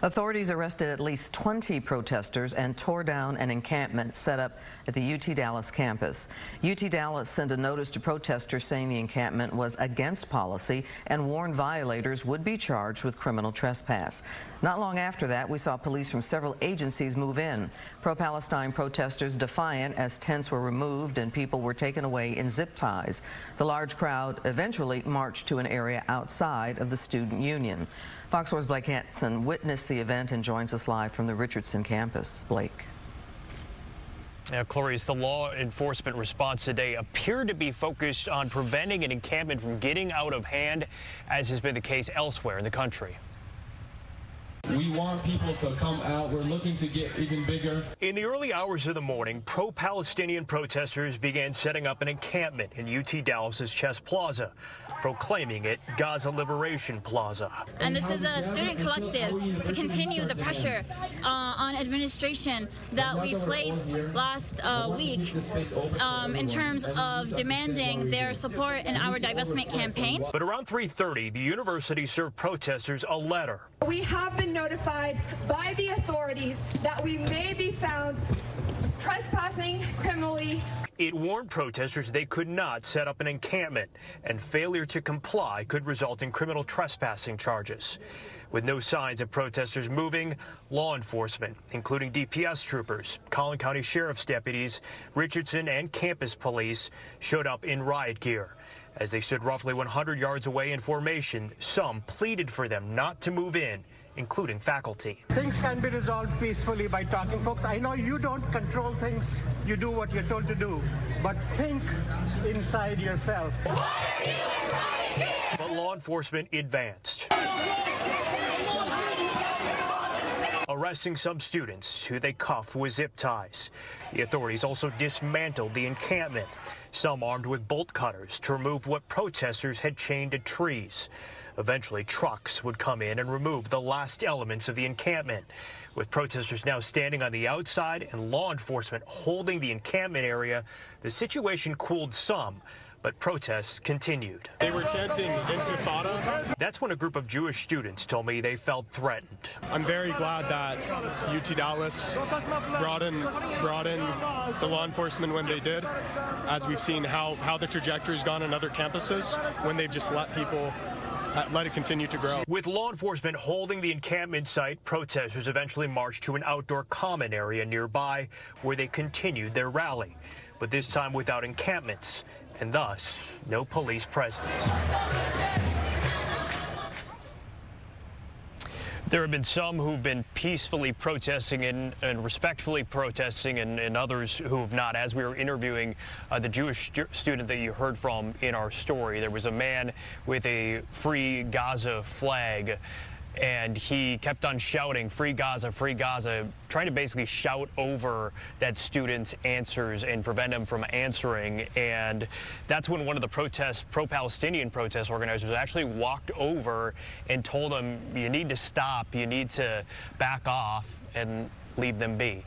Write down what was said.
Authorities arrested at least 20 protesters and tore down an encampment set up at the UT Dallas campus. UT Dallas sent a notice to protesters saying the encampment was against policy and warned violators would be charged with criminal trespass. Not long after that, we saw police from several agencies move in. Pro-Palestine protesters defiant as tents were removed and people were taken away in zip ties. The large crowd eventually marched to an area outside of the student union. Fox 4's Blake Hansen witnessed the event and joins us live from the Richardson campus. Blake. Now, Clarice, the law enforcement response today appeared to be focused on preventing an encampment from getting out of hand, as has been the case elsewhere in the country. We want people to come out. We're looking to get even bigger. In the early hours of the morning, pro-Palestinian protesters began setting up an encampment in UT Dallas's Chess Plaza, proclaiming it Gaza Liberation Plaza. And this is a student collective to continue the pressure on administration that we placed last week in terms of demanding their support in our divestment campaign. But around 3:30, the university served protesters a letter. We have been notified by the authorities that we may be found trespassing criminally. It warned protesters they could not set up an encampment, and failure to comply could result in criminal trespassing charges. With no signs of protesters moving, law enforcement, including DPS troopers, Collin County Sheriff's deputies, Richardson and campus police, showed up in riot gear. As they stood roughly 100 yards away in formation, some pleaded for them not to move in, including faculty. Things can be resolved peacefully by talking, folks. I know you don't control things. You do what you're told to do. But think inside yourself. But law enforcement advanced, arresting some students who they cuffed with zip ties. The authorities also dismantled the encampment, some armed with bolt cutters to remove what protesters had chained to trees. Eventually, trucks would come in and remove the last elements of the encampment. With protesters now standing on the outside and law enforcement holding the encampment area, the situation cooled some, but protests continued. They were chanting Intifada. That's when a group of Jewish students told me they felt threatened. I'm very glad that UT Dallas brought in the law enforcement when they did, as we've seen how the trajectory's gone on other campuses when they've just let it continue to grow. With law enforcement holding the encampment site, protesters eventually marched to an outdoor common area nearby where they continued their rally, but this time without encampments, and thus no police presence. There have been some who've been peacefully protesting and respectfully protesting, and others who have not. As we were interviewing the Jewish student that you heard from in our story, there was a man with a Free Gaza flag, and he kept on shouting, "Free Gaza, free Gaza," trying to basically shout over that student's answers and prevent him from answering. And that's when one of the pro-Palestinian protest organizers actually walked over and told him, "You need to stop, you need to back off and leave them be."